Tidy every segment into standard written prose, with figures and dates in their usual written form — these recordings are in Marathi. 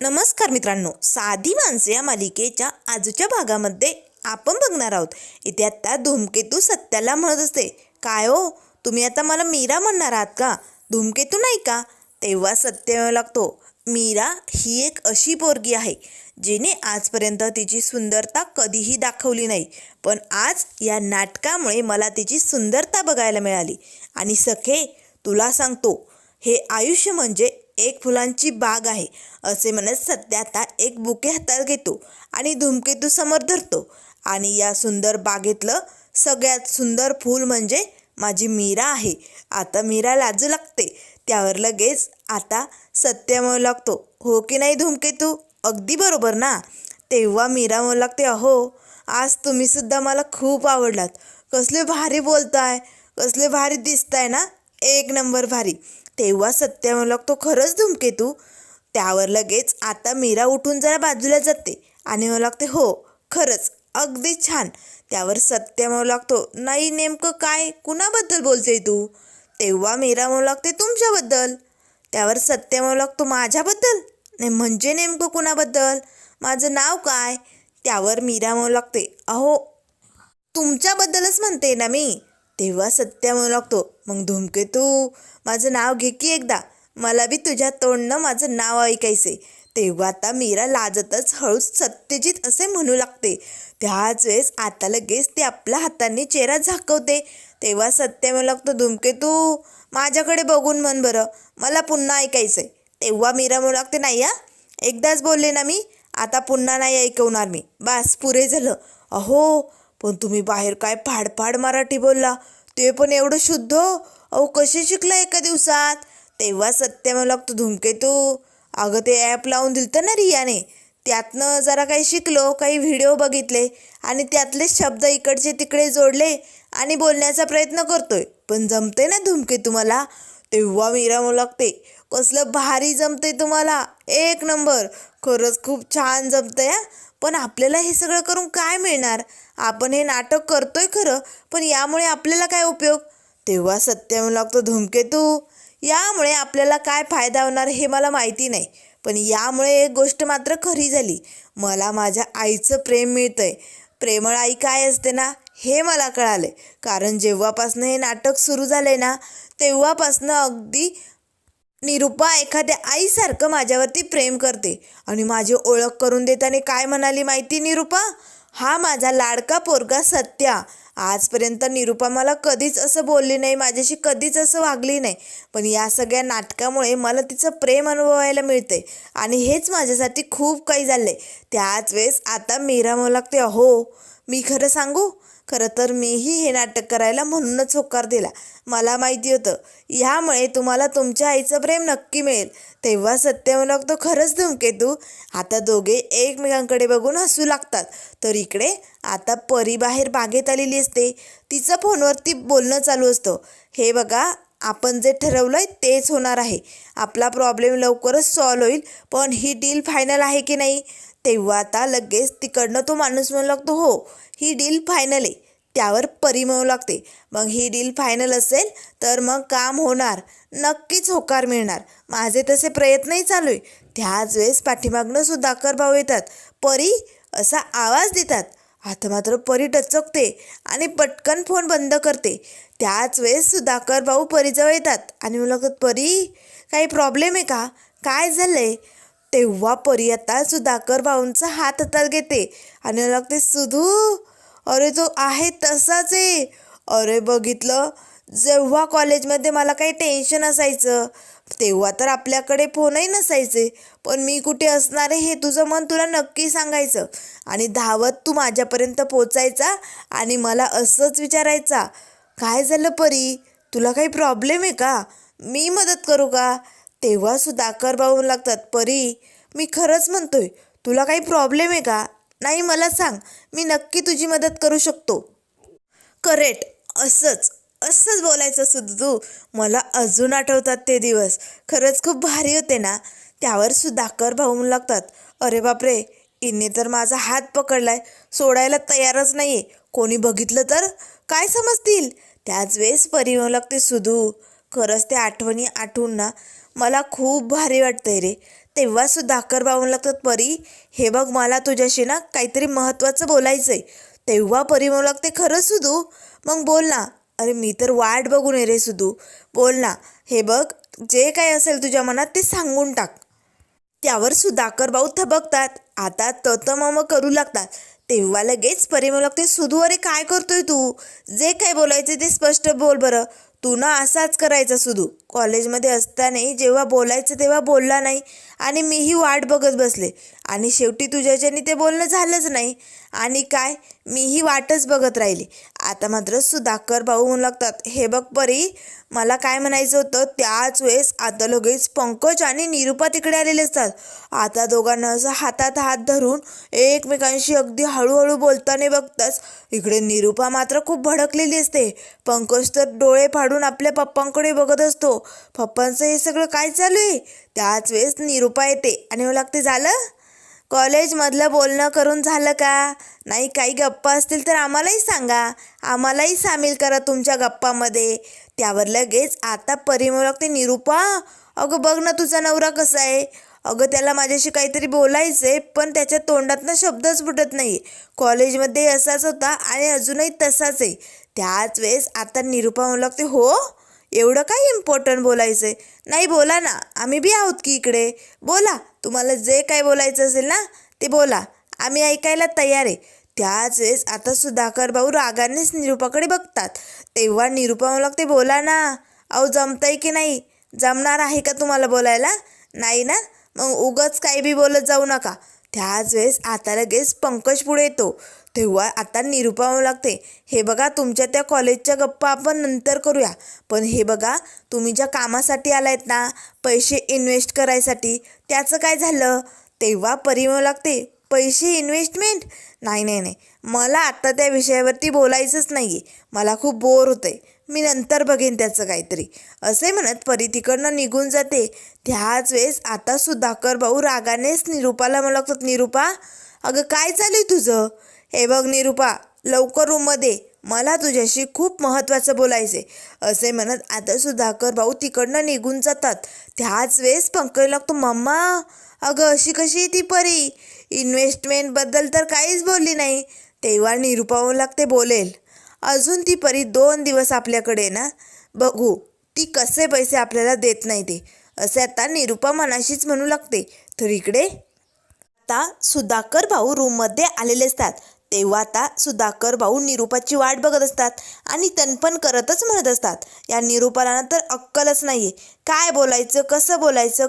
नमस्कार मित्रांनो, साधी माणसे या मालिकेच्या आजच्या भागामध्ये आपण बघणार आहोत. इथे आता धूमकेतू सत्याला म्हणत असते, काय हो तुम्ही आता मला मीरा म्हणणार आहात का? धूमकेतू नाही का? तेव्हा सत्य म्हणू लागतो, मीरा ही एक अशी पोरगी आहे जिने आजपर्यंत तिची सुंदरता कधीही दाखवली नाही, पण आज या नाटकामुळे मला तिची सुंदरता बघायला मिळाली. आणि सखे तुला सांगतो, हे आयुष्य म्हणजे एक फुलांची बाग आहे असे म्हणत सत्या आता एक बुके हातात घेतो आणि धूमकेतू समोर धरतो. आणि या सुंदर बागेतलं सगळ्यात सुंदर फूल म्हणजे माझी मीरा आहे. आता मीरा लाजू लागते. त्यावर लगेच आता सत्य म्हणू लागतो, हो की नाही धूमकेतू, अगदी बरोबर ना? तेव्हा मीरा म्हणू लागते, अहो आज तुम्ही सुद्धा मला खूप आवडलात. कसले भारी बोलताय, कसले भारी दिसताय ना, एक नंबर भारी. तेव्हा सत्य म्हणू लागतो, खरंच धूमकेतू? त्यावर लगेच आता मीरा उठून जरा बाजूला जाते आणि म्हणू लागते, हो खरंच अगदी छान. त्यावर सत्य म्हणू लागतो, नाही नेमकं काय, कुणाबद्दल बोलते तू? तेव्हा मीरा म्हणू लागते, तुमच्याबद्दल. त्यावर सत्य म्हणू लागतो, माझ्याबद्दल? नाही म्हणजे नेमकं कुणाबद्दल? माझं नाव काय? त्यावर मीरा म्हणू लागते, अहो तुमच्याबद्दलच म्हणते ना मी. तेव्हा सत्य म्हणू लागतो, मग धूमकेतू माझं नाव घे की एकदा, मला बी तुझ्या तोंडनं माझं नाव ऐकायचे. तेव्हा आता मीरा लाजतच हळूच सत्यजित असे म्हणू लागते. त्याच वेळेस आता लगेच ते आपल्या हाताने चेहरा झाकवते. तेव्हा सत्य म्हणू लागतो, धूमकेतू माझ्याकडे बघून म्हण बरं, मला पुन्हा ऐकायचंय. तेव्हा मीरा म्हणू लागते, नाही या एकदाच बोलले ना मी, आता पुन्हा नाही ऐकवणार मी, बास पुरे झालं. अहो पण तुम्ही बाहेर काय फाडफाड मराठी बोलला, ते पण एवढं शुद्ध, अहो कसे शिकला एका दिवसात? तेव्हा सत्य म्हणू लागतो, धूमकेतू अगं ते ॲप लावून दिलतं ना रियाने, त्यातनं जरा काही शिकलो, काही व्हिडिओ बघितले आणि त्यातले शब्द इकडचे तिकडे जोडले आणि बोलण्याचा प्रयत्न करतोय, पण जमते ना धूमकेतू मला? तेव्हा मीरा म्हणू लागते, कसलं भारी जमते तुम्हाला, एक नंबर, खरंच खूप छान जमतंय हा. पण आपल्याला हे सगळं करून काय मिळणार? आपण हे नाटक करतोय खरं, पण यामुळे आपल्याला काय उपयोग? तेव्हा सत्य म्हणू लागतो, धूमकेतू यामुळे आपल्याला काय फायदा होणार हे मला माहिती नाही, पण यामुळे एक गोष्ट मात्र खरी झाली, मला माझ्या आईचं प्रेम मिळतंय. प्रेमळ आई काय असते ना हे मला कळालंय, कारण जेव्हापासनं हे नाटक सुरू झालंय ना तेव्हापासनं अगदी निरूपा एखाद्या आईसारखं माझ्यावरती प्रेम करते. आणि माझी ओळख करून देताना काय म्हणाली माहिती निरूपा? हा माझा लाडका पोरगा सत्या. आजपर्यंत निरूपा मला कधीच असं बोलली नाही, माझ्याशी कधीच असं वागली नाही, पण या सगळ्या नाटकामुळे मला तिचं प्रेम अनुभवायला मिळते आणि हेच माझ्यासाठी खूप काही झालं आहे. त्याच वेळेस आता मीरा म्हणू लागते, अहो मी खरं सांगू, खरं तर मीही हे नाटक करायला म्हणूनच होकार दिला. मला माहिती होतं ह्यामुळे तुम्हाला तुमच्या आईचं प्रेम नक्की मिळेल. तेव्हा सत्य म्हणू लागतो, खरंच धूमकेतू? आता दोघे एकमेकांकडे बघून हसू लागतात. तर इकडे आता परी बाहेर बागेत आलेली असते. तिचं फोनवरती बोलणं चालू असतं, हे बघा आपण जे ठरवलंय तेच होणार आहे, आपला प्रॉब्लेम लवकरच सॉल्व्ह होईल, पण ही डील फायनल आहे की नाही? तेव्हा आता लगेच तिकडनं तो माणूस म्हणू लागतो, हो ही डील फायनल आहे. त्यावर परी म्हणू लागते, मग ही डील फायनल असेल तर मग काम होणार, नक्कीच होकार मिळणार, माझे तसे प्रयत्नही चालू आहे. त्याच वेळेस पाठीमागनं सुधाकर भाऊ येतात. परी असा आवाज देतात. आता मात्र परी डचकते आणि पटकन फोन बंद करते. त्याच वेळेस सुधाकर भाऊ परीजवळ येतात आणि म्हणू लागतात, परी काही प्रॉब्लेम आहे का, काय झालं आहे? तेव्हा परी आता सुधाकर भाऊंचा हात हातात घेते आणि म्हणू लागते, सुधू अरे तो आहे तसाच आहे. अरे बघितलं, जेव्हा कॉलेजमध्ये मला काही टेन्शन असायचं तेव्हा तर आपल्याकडे फोनही नसायचे, पण मी कुठे असणार आहे हे तुझं मन तुला नक्की सांगायचं आणि धावत तू माझ्यापर्यंत पोचायचा आणि मला असंच विचारायचा, काय झालं परी, तुला काही प्रॉब्लेम आहे का, मी मदत करू का? तेव्हा सुधाकर भाऊ लागतात, परी मी खरंच म्हणतोय, तुला काही प्रॉब्लेम आहे का? नाही मला सांग, मी नक्की तुझी मदत करू शकतो. करेक्ट, असंच असंच बोलायचं सुद्धू, मला अजून आठवतात ते दिवस, खरंच खूप भारी होते ना. त्यावर सुधाकर भाऊ म्हणू लागतात, अरे बापरे, इने तर माझा हात पकडलाय, सोडायला तयारच नाही आहे, कोणी बघितलं तर काय समजतील? त्याच वेळेस परी म्हणू लागते, सुधू खरंच त्या आठवणी आठवून ना मला खूप भारी वाटतंय रे. तेव्हा सुधाकर भाऊ म्हणू लागतात, परी हे बघ मला तुझ्याशी ना काहीतरी महत्त्वाचं बोलायचं आहे. तेव्हा परी म्हणू लागते, खरं सुधू? मग बोल ना. अरे मी तर वाट बघून आहे रे सुधू, बोल ना. हे बघ जे काही असेल तुझ्या मनात ते सांगून टाक. त्यावर सुधाकर भाऊ थबकतात. आता मम करू लागतात. तेव्हा लगेच परी म्हणू लागते, सुधू अरे काय करतोय तू? जे काय बोलायचं ते स्पष्ट बोल बरं. तू ना असाच करायचा सुधू. कॉलेजमध्ये असताना जेव्हा बोलायचं तेव्हा बोलला नाही आणि मीही वाट बघत बसले आणि शेवटी तुझ्याच्याने ते बोलणं झालंच नाही आणि काय मीही वाटच बघत राहिली. आता मात्र सुधाकर भाऊ म्हणू लागतात, हे बघ परी मला काय म्हणायचं होतं. त्याच वेळेस आता लगेच पंकज आणि निरुपा तिकडे आलेले असतात. आता दोघांना असं हातात हात धरून एकमेकांशी अगदी हळूहळू बोलताना बघताच इकडे निरुपा मात्र खूप भडकलेली असते. पंकज तर डोळे फाडून आपल्या पप्पांकडे बघत असतो. पप्पांचं हे सगळं काय चालू आहे? त्याच वेळेस निरुपा येते आणि मला लागते, झालं कॉलेजमधलं बोलणं करून झालं का? नाही काही गप्पा असतील तर आम्हालाही सांगा, आम्हालाही सामील करा तुमच्या गप्पामध्ये. त्यावर लगेच आता परी म्हणू लागते, निरुपा अगं बघ ना तुझा नवरा कसा आहे. अगं त्याला माझ्याशी काहीतरी बोलायचं आहे पण त्याच्या तोंडातनं शब्दच फुटत नाही. कॉलेजमध्ये असाच होता आणि अजूनही तसाच आहे. त्याच वेळेस आता निरुपा म्हणू लागते, हो एवढं काय इम्पॉर्टंट बोलायचं आहे? नाही बोला ना, आम्ही बी आहोत की इकडे. बोला, तुम्हाला जे काय बोलायचं असेल ना ते बोला, आम्ही ऐकायला तयार आहे. त्याच वेळेस आता सुधाकर भाऊ रागानेच निरुपाकडे बघतात. तेव्हा निरुपा म्हणू लागते, बोला ना. अहो जमतंय की नाही? जमणार आहे का तुम्हाला बोलायला? नाही ना, मग उगाच काही बी बोलत जाऊ नका. त्याच वेळेस आता लगेच पंकज पुढे येतो. तेव्हा आता निरुपा म्हणू लागते, हे बघा तुमच्या त्या कॉलेजच्या गप्पा आपण नंतर करूया, पण हे बघा तुम्ही ज्या कामासाठी आलायत ना, पैसे इन्व्हेस्ट करायसाठी, त्याचं काय झालं? तेव्हा परी म्हणू लागते, पैसे इन्व्हेस्टमेंट? नाही नाही नाही, मला आत्ता त्या विषयावरती बोलायचंच नाही आहे. मला खूप बोर होतं आहे, मी नंतर बघेन त्याचं काहीतरी. असे म्हणत परी तिकडनं निघून जाते. त्याच वेळेस आता सुधाकर भाऊ रागानेच निरुपाला म्हणू लागतात, निरुपा अगं काय चालू आहे तुझं? हे बघ निरुपा लवकर रूममध्ये, मला तुझ्याशी खूप महत्त्वाचं बोलायचं आहे. असे म्हणत आता सुधाकर भाऊ तिकडनं निघून जातात. त्याच वेळेस पंकज लागतो, मम्मा अगं अशी कशी ती परी इन्व्हेस्टमेंटबद्दल तर काहीच बोलली नाही. तेव्हा निरुपा म्हणू लागते, बोलेल अजून ती परी 2 दिवस आपल्याकडे ना, बघू ती कसे पैसे आपल्याला देत नाही ते. असे आता निरुपा मनाशीच म्हणू लागते. तर इकडे आता सुधाकर भाऊ रूममध्ये आलेले असतात. तेव्हा आता सुधाकर भाऊ निरुपाची वाट बघत असतात आणि तणपण करतच म्हणत असतात, या निरुपाला तर अक्कलच नाही आहे. काय बोलायचं,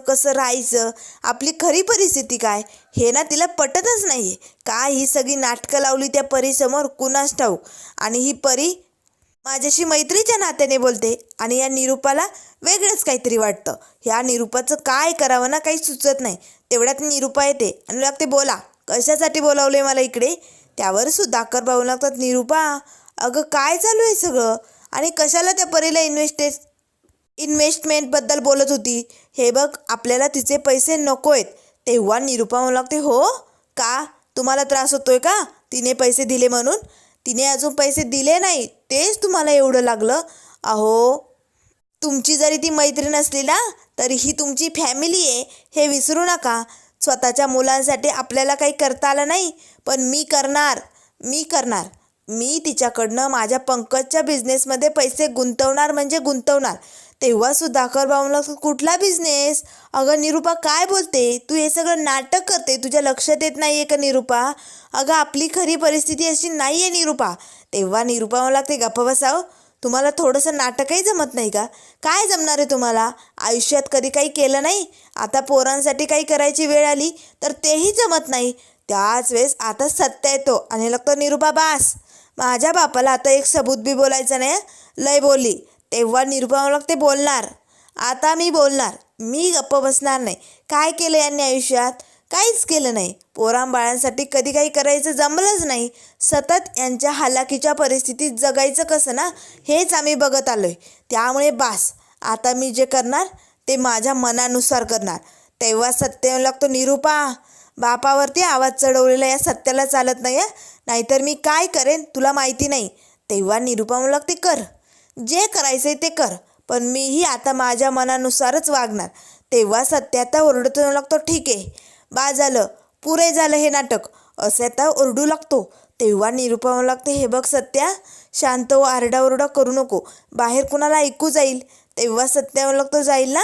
कसं राहायचं, आपली खरी परिस्थिती काय हे ना तिला पटतच नाही आहे. काय ही सगळी नाटकं लावली त्या परीसमोर कुणास ठाऊक. आणि ही परी माझ्याशी मैत्रीच्या नात्याने बोलते आणि या निरुपाला वेगळंच काहीतरी वाटतं. ह्या निरुपाचं काय करावं ना काही सुचत नाही. तेवढ्यात निरुपा येते आणि लागते, बोला कशासाठी बोलावले मला इकडे? त्यावर सुधाकर भाऊ लागतात, निरुपा अगं काय चालू आहे सगळं आणि कशाला त्या परीला इन्व्हेस्टमेंटबद्दल बोलत होती? हे बघ आपल्याला तिचे पैसे नको आहेत. तेव्हा निरुपा म्हणू लागते, हो का तुम्हाला त्रास होतोय का तिने पैसे दिले म्हणून? तिने अजून पैसे दिले नाही तेच तुम्हाला एवढं लागलं? अहो तुमची जरी ती मैत्रीण असली ना तरी ही तुमची फॅमिली आहे हे विसरू नका. स्वतःच्या मुलांसाठी आपल्याला काही करता आलं नाही पण मी करणार. मी तिच्याकडनं माझ्या पंकजच्या बिझनेसमध्ये पैसे गुंतवणार म्हणजे गुंतवणार. तेव्हा सुधाकर भाऊला, कुठला बिझनेस? अगं निरुपा काय बोलते तू? हे सगळं नाटक करते, तुझ्या लक्षात येत नाही आहे का निरुपा? अगं आपली खरी परिस्थिती अशी नाही आहे निरुपा. तेव्हा निरुपा मला लागते, गप्प बसाव, तुम्हाला थोडंसं नाटकही जमत नाही का? काय जमणार आहे तुम्हाला? आयुष्यात कधी काही केलं नाही, आता पोरांसाठी काही करायची वेळ आली तर तेही जमत नाही. त्याच वेळेस आता सत्य येतो आणि लागतो, निरुपा बास, माझ्या बापाला आता एक सबूत बी बोलायचं नाही, लय बोलली. तेव्हा निरुपा लागते, बोलणार, आता मी बोलणार, मी गप्प बसणार नाही. काय केलं यांनी आयुष्यात? काहीच केलं नाही. पोरांबाळांसाठी कधी काही करायचं जमलंच नाही. सतत यांच्या हालाकीच्या परिस्थितीत जगायचं कसं ना हेच आम्ही बघत आलो आहे. त्यामुळे बास, आता मी जे करणार ते माझ्या मनानुसार करणार. तेव्हा सत्य लागतो, निरुपा बापावरती आवाज चढवलेला या सत्याला चालत नाही, नाहीतर मी काय करेन तुला माहिती नाही. तेव्हा निरुपा म्हणू लागते, कर जे करायचं ते कर, पण मीही आता माझ्या मनानुसारच वागणार. तेव्हा सत्या आता ओरडतो लागतो, ठीक आहे बा झालं, पुरे झालं हे नाटक, असे आता ओरडू लागतो. तेव्हा निरुपा म्हणू लागते, हे बघ सत्या, शांत हो, आरडाओरडा करू नको, बाहेर कुणाला ऐकू जाईल. तेव्हा सत्या म्हणू लागतो, जाईल ना,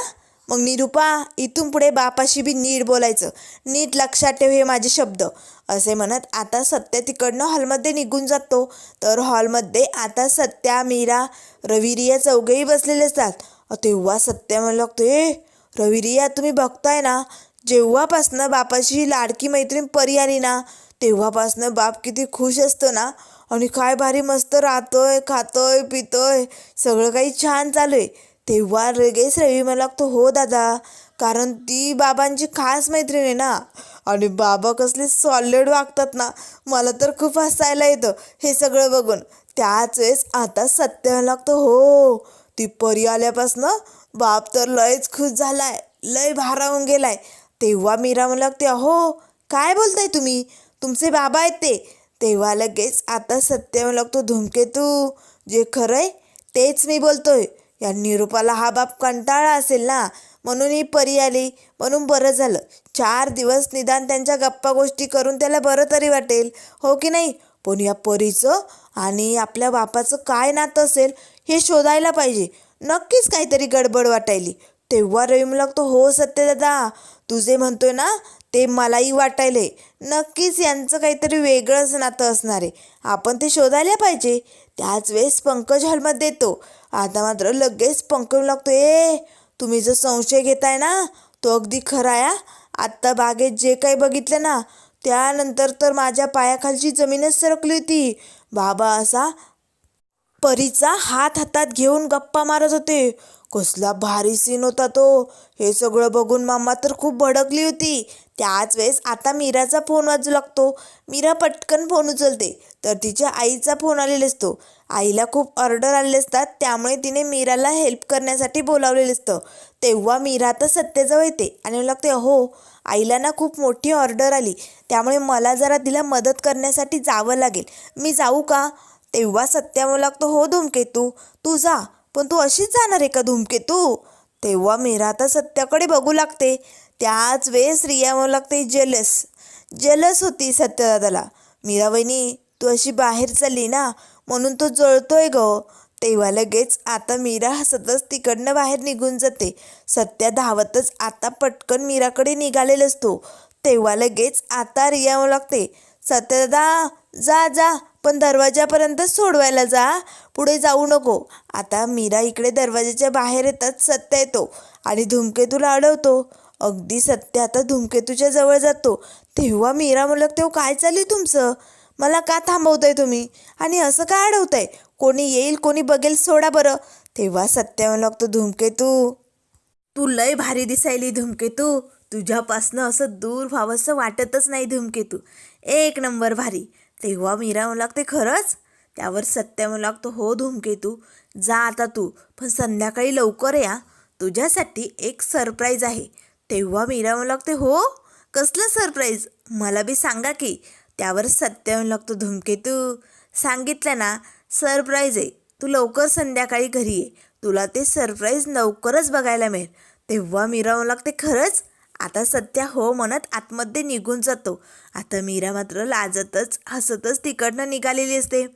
मग निरुपा इथून पुढे बापाशी बी नीट बोलायचं, नीट लक्षात ठेव हे माझे शब्द, असे म्हणत आता सत्या तिकडनं हॉलमध्ये निघून जातो. तर हॉलमध्ये आता सत्या, मीरा, रविरिया चौघेही बसलेले असतात. तेव्हा सत्या म्हणू लागतो, रविरिया तुम्ही बघताय ना, जेव्हापासनं बापाची लाडकी मैत्रीण परी आली ना, तेव्हापासनं बाप किती खुश असतो ना, आणि काय भारी मस्त राहतोय, खातोय, पितोय, सगळं काही छान चालू आहे. तेव्हा लगेच रवी मला लागतो, हो दादा, कारण ती बाबांची खास मैत्रीण आहे ना, आणि बाबा कसले सॉलिड वागतात ना, मला तर खूप हसायला येतं हे सगळं बघून. त्याच वेळेस आता सत्य लागतं, हो ती परी आल्यापासनं बाप तर लयच खुश झालाय, लय भारावून गेलाय. तेव्हा मीरा मला लागते, अहो काय बोलताय तुम्ही, तुमचे बाबा आहेत ते. तेव्हा लगेच आता सत्य मला लागतो, धूमकेतू जे खरंय तेच मी बोलतोय, या निरूपाला हा बाप कंटाळा असेल ना, म्हणून ही परी आली, म्हणून बरं झालं, 4 दिवस निदान त्यांच्या गप्पा गोष्टी करून त्याला बरं तरी वाटेल, हो की नाही. पण या परीचं आणि आपल्या बापाचं काय नातं असेल हे शोधायला पाहिजे, नक्कीच काहीतरी गडबड वाटायली. तेव्हा रवी म्हणू लागतो, हो सत्यदादा, तू जे म्हणतोय ना ते मलाही वाटायले, नक्कीच यांचं काहीतरी वेगळंच नातं असणार आहे, आपण ते शोधायला पाहिजे. त्याच वेळेस पंकज हॉलमध्ये येतो. आता मात्र लगेच पंकज लागतो, तुम्ही जो संशय घेताय ना तो अगदी खरा आहे. आत्ता बागेत जे काही बघितलं ना, त्यानंतर तर माझ्या पायाखालची जमीनच सरकली होती. बाबा असा परीचा हात हातात घेऊन गप्पा मारत होते, कसला भारी सीन होता तो. हे सगळं बघून मामा तर खूप भडकली होती. त्याच वेळेस आता मीराचा फोन वाजू लागतो. मीरा पटकन फोन उचलते, तर तिच्या आईचा फोन आलेला असतो. आईला खूप ऑर्डर आलेले असतात, त्यामुळे तिने मीराला हेल्प करण्यासाठी बोलावलेलं असतं. तेव्हा मीरा आता सत्याजवळ येते आणि लागते, हो आईला ना खूप मोठी ऑर्डर आली, त्यामुळे मला जरा तिला मदत करण्यासाठी जावं लागेल, मी जाऊ का. तेव्हा सत्या म्हणू लागतो, हो धूमकेतू तू जा, पण तू अशीच जाणार आहे का धूमकेतू. तेव्हा मीरा आता सत्याकडे बघू लागते. त्याच वेळेस रिया म्हणू लागते, जेलस होती सत्यदादाला, मीरा वहिनी तू अशी बाहेर चालली ना म्हणून तो जळतोय ग. तेव्हा लगेच आता मीरा हसतच तिकडनं बाहेर निघून जाते. सत्या धावतच आता पटकन मीराकडे निघालेला असतो. तेव्हा लगेच आता रिया म्हणू लागते, सत्यदादा जा जा, पण दरवाजापर्यंत सोडवायला जा, पुढे जाऊ नको. आता मीरा इकडे दरवाजाच्या बाहेर येतात सत्या येतो आणि धूमकेतूला अडवतो. अगदी सत्य आता धूमकेतूच्या जवळ जातो. तेव्हा मीरा म्हणू लागते, काय चालू तुमचं, मला का थांबवताय तुम्ही, आणि असं का अडवताय, कोणी येईल कोणी बघेल, सोडा बरं. तेव्हा सत्य म्हणू लागतो, धूमकेतू तू लय भारी दिसायली धूमकेतू, तुझ्यापासनं असं दूर व्हावंसं वाटतच नाही धूमकेतू, एक नंबर भारी. तेव्हा मीरा म्हणू लागते, खरंच. त्यावर सत्य म्हणू लागतो, हो धूमकेतू जा आता तू, पण संध्याकाळी लवकर या, तुझ्यासाठी एक सरप्राईज आहे. तेव्हा मीरा म्हणू लागते, हो कसलं सरप्राईज, मला बी सांगा की. त्यावर सत्य म्हणू लागतो, धूमकेतू सांगितलं ना सरप्राईज आहे, तू लवकर संध्याकाळी घरी ये, तुला ते सरप्राईज लवकरच बघायला मिळेल. तेव्हा मीरा म्हणू लागते, खरंच. आता सत्या हो म्हणत आतमध्ये निघून जातो. आता मीरा मात्र लाजतच हसतच तिकडनं निघालेली असते.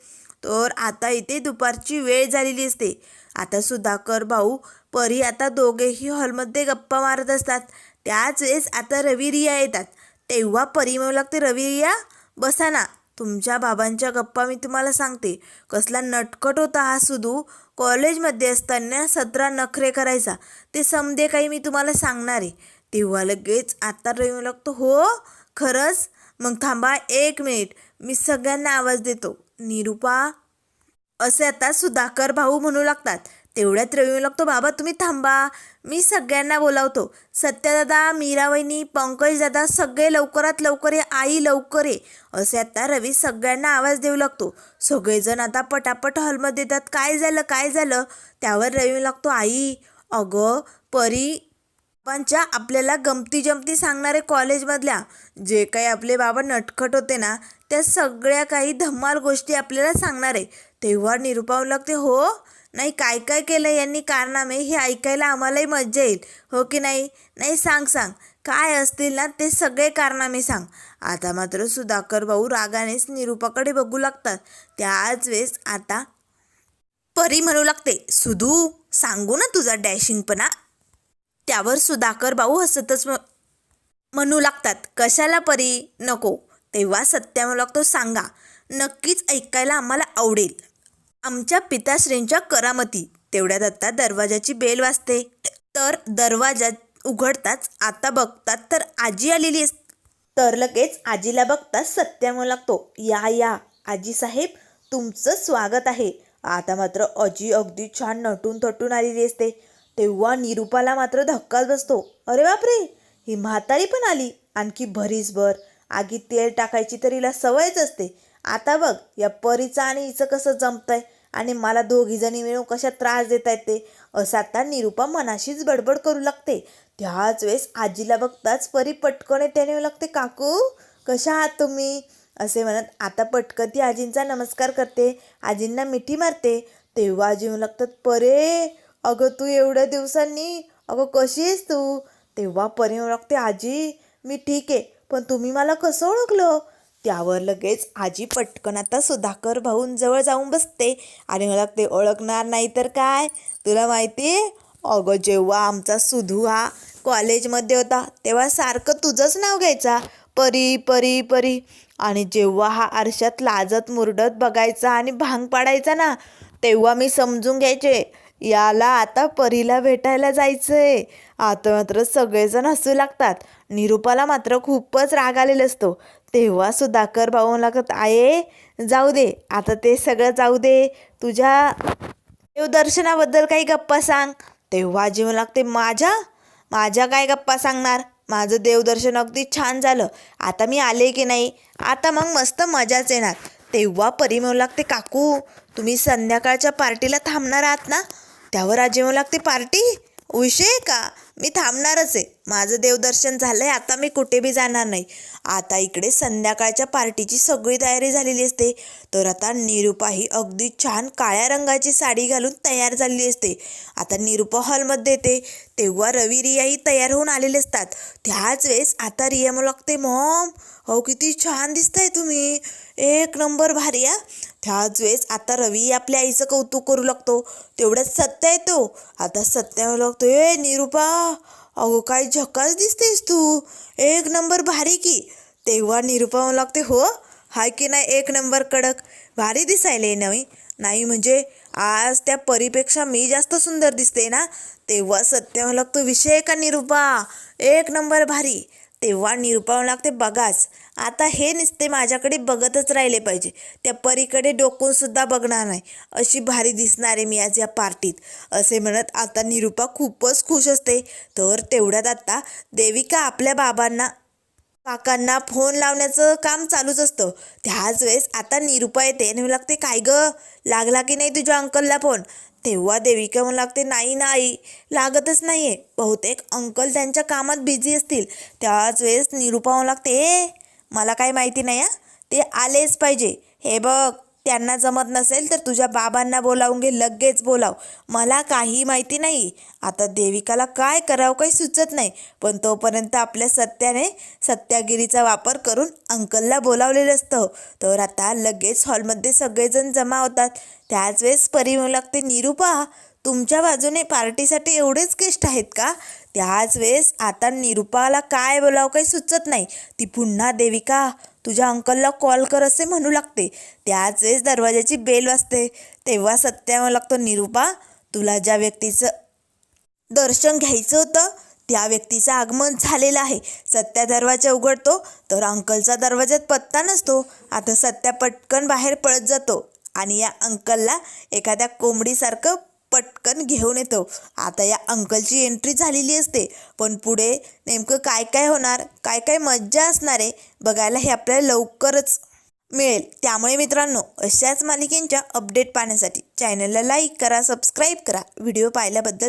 तर आता इथे दुपारची वेळ झालेली असते. आता सुधाकर भाऊ परी आता दोघेही हॉलमध्ये गप्पा मारत असतात. त्याच वेळेस आता रविरिया येतात. तेव्हा परी म्हणू लागते, रविरिया बसा ना, तुमच्या बाबांच्या गप्पा मी तुम्हाला सांगते. कसला नटखट होता हा सुधू, कॉलेजमध्ये असताना 17 नखरे करायचा, ते समजे काही मी तुम्हाला सांगणार आहे. तेव्हा लगेच आता रवी म्हणू लागतो, हो खरंच, मग थांबा 1 मिनिट, मी सगळ्यांना आवाज देतो. निरूपा असे आता सुधाकर भाऊ म्हणू लागतात. तेवढ्यात रवी म्हणू लागतो, बाबा तुम्ही थांबा, मी सगळ्यांना बोलावतो, सत्यदादा, मीरावहिनी, पंकजदादा सगळे लवकरात लवकर ये, आई लवकर ये, असे आता रवी सगळ्यांना आवाज देऊ लागतो. सगळेजण आता पटापट हॉलमध्ये येतात. काय झालं काय झालं. त्यावर रवी म्हणू लागतो, आई अगं परी बाबांच्या आपल्याला गमती जमती सांगणारे कॉलेजमधल्या जे काही आपले बाबा नटखट होते ना, त्या सगळ्या काही धम्माल गोष्टी आपल्याला सांगणार आहे. तेव्हा निरूपा लागते, हो नाही काय काय केलं यांनी कारनामे हे ऐकायला आम्हालाही मज्जा येईल, हो की नाही? नाही सांग सांग, काय असतील ना ते सगळे कारनामे सांग. आता मात्र सुधाकर भाऊ रागानेच निरूपाकडे बघू लागतात. त्याच वेळेस आता परी म्हणू लागते, सुधू सांगू ना तुझा डॅशिंगपणा. त्यावर सुधाकर भाऊ हसतच म्हणू लागतात, कशाला परी, नको. तेव्हा सत्या म्हणू लागतो, सांगा, नक्कीच ऐकायला आम्हाला आवडेल. आमच्या पिताश्रींच्या करामती. तेवढ्यात आता दरवाजाची बेल वाजते. तर दरवाजा उघडताच आता बघतात तर आजी आलेली असते. तर लगेच आजीला बघताच सत्या म्हणू लागतो, या या आजी साहेब, तुमचं स्वागत आहे. आता मात्र आजी अगदी छान नटून थटून आलेली असते. तेव्हा निरूपाला मात्र धक्काच बसतो. अरे बापरे, ही म्हातारी पण आली, आणखी भरीसभर. आगीत तेल टाकायची तर हिला सवयच असते. आता बघ या परीचं आणि हिचं कसं जमतंय आणि मला दोघीजणी मिळून कशा त्रास देत आहेत ते, असं आता निरूपा मनाशीच बडबड करू लागते. त्याच वेळेस आजीला बघताच परी पटकन त्याने येऊ लागते, काकू कशा आहात तुम्ही, असे म्हणत आता पटकन ती आजींचा नमस्कार करते, आजींना मिठी मारते. तेव्हा आजी म्हणू लागतात, परे अगं तू एवढ्या दिवसांनी, अगं कशी आहेस तू. तेव्हा परी म्हणू लागते, आजी मी ठीक आहे, पण तुम्ही मला कसं ओळखलं. त्यावर लगेच आजी पटकन आता सुधाकर भाऊंजवळ जाऊन बसते आणि मला ते ओळखणार नाही तर काय, तुला माहिती आहे अगं, जेव्हा आमचा सुधू हा कॉलेजमध्ये होता तेव्हा सारखं तुझंच नाव घ्यायचा, परी परी परी. आणि जेव्हा हा आरशात लाजत मुरडत बघायचा आणि भांग पाडायचा ना, तेव्हा मी समजून घ्यायचे याला आता परीला भेटायला जायचंय. आता मात्र सगळेजण हसू लागतात. निरूपाला मात्र खूपच राग आलेला असतो. तेव्हा सुधाकर भाऊ लागत, आहे जाऊ दे आता, ते सगळं जाऊ दे, तुझ्या देवदर्शनाबद्दल काही गप्पा सांग. तेव्हा आजी म्हणू लागते, माझ्या काय गप्पा सांगणार, माझं देवदर्शन अगदी छान झालं. आता मी आले की नाही, आता मग मस्त मजाच येणार. तेव्हा परी म्हणू लागते, काकू तुम्ही संध्याकाळच्या पार्टीला थांबणार आहात ना. त्यावर आजी म्हणू लागते, पार्टी विषय का, मी थांबणारच आहे, माझं देवदर्शन झालं आहे, आता मी कुठे बी जाणार नाही. आता इकडे संध्याकाळच्या पार्टीची सगळी तयारी झालेली असते. तर आता निरूपा ही अगदी छान काळ्या रंगाची साडी घालून तयार झालेली असते. आता निरूपा हॉलमध्ये येते. तेव्हा रवी रियाही तयार होऊन आलेले असतात. त्याच वेळेस आता रिया म्हणू लागते, मॉम हो किती छान दिसताय तुम्ही, एक नंबर भारी. त्याच वेळेस आता रवी आपल्या आईचं कौतुक करू लागतो. तेवढ्यात सत्या येतो. आता सत्या म्हणू लागतो, ए निरूपा अगो काय झकास दिसतेस तू, एक नंबर भारी की. तेव्हा निरूपा म्हणू लागते, हो हाय की नाही एक नंबर कडक, भारी दिसायले नवी, नाही म्हणजे आज त्या परीपेक्षा मी जास्त सुंदर दिसते ना. तेव्हा सत्य म्हणू लागतो, विषय का निरूपा, एक नंबर भारी. तेव्हा निरूपा म्हणू लागते, बघाच आता हे नुसते माझ्याकडे बघतच राहिले पाहिजे, त्या परीकडे डोकूनसुद्धा बघणार नाही, अशी भारी दिसणार आहे मी आज या पार्टीत, असे म्हणत आता निरूपा खूपच खुश असते. तर तेवढ्यात आता देविका आपल्या काकांना फोन लावण्याचं काम चालूच असतं. त्याच वेळेस आता निरूपा येते आणि म्हणू लागते, काय गं लागला की नाही तुझ्या अंकलला फोन. तेव्हा देविका म्हणू लागते, नाही लागतच नाही आहे, बहुतेक अंकल त्यांच्या कामात बिझी असतील. त्याच वेळेस निरूपा म्हणू लागते, मला काही माहिती नाही ते आलेच पाहिजे. हे बघ त्यांना जमत नसेल तर तुझ्या बाबांना बोलावून घे, लगेच बोलाव, मला काही माहिती नाही. आता देविकाला काय करावं काही सुचत नाही, पण तोपर्यंत आपल्या सत्याने सत्यागिरीचा वापर करून अंकलला बोलावलेलं असतं. तर आता लगेच हॉलमध्ये सगळेजण जमा होतात. त्याच वेळेस परी म्हणू लागते, निरूपा तुमच्या बाजूने पार्टीसाठी एवढेच गेस्ट आहेत का. त्याच वेळेस आता निरूपाला काय बोलावं काही सुचत नाही. ती पुन्हा देविका तुझ्या अंकलला कॉल कर असे म्हणू लागते. त्याच वेळेस दरवाजाची बेल वाजते. तेव्हा सत्या म्हणू लागतो, निरूपा तुला ज्या व्यक्तीचं दर्शन घ्यायचं होतं त्या व्यक्तीचं आगमन झालेलं आहे. सत्या दरवाजा उघडतो तर अंकलचा दरवाजात पत्ता नसतो. आता सत्या पटकन बाहेर पळत जातो आणि या अंकलला एखाद्या कोंबडीसारखं पटकन घेऊन येतो. आता या अंकलची एंट्री झालेली असते, पण पुढे नेमकं काय काय होणार, काय काय मज्जा असणार आहे बघायला हे आपल्याला लवकरच मिळेल. त्यामुळे मित्रांनो, अशाच मालिकेंच्या अपडेट पाहण्यासाठी चॅनलला लाईक करा, सबस्क्राईब करा. व्हिडिओ पाहिल्याबद्दल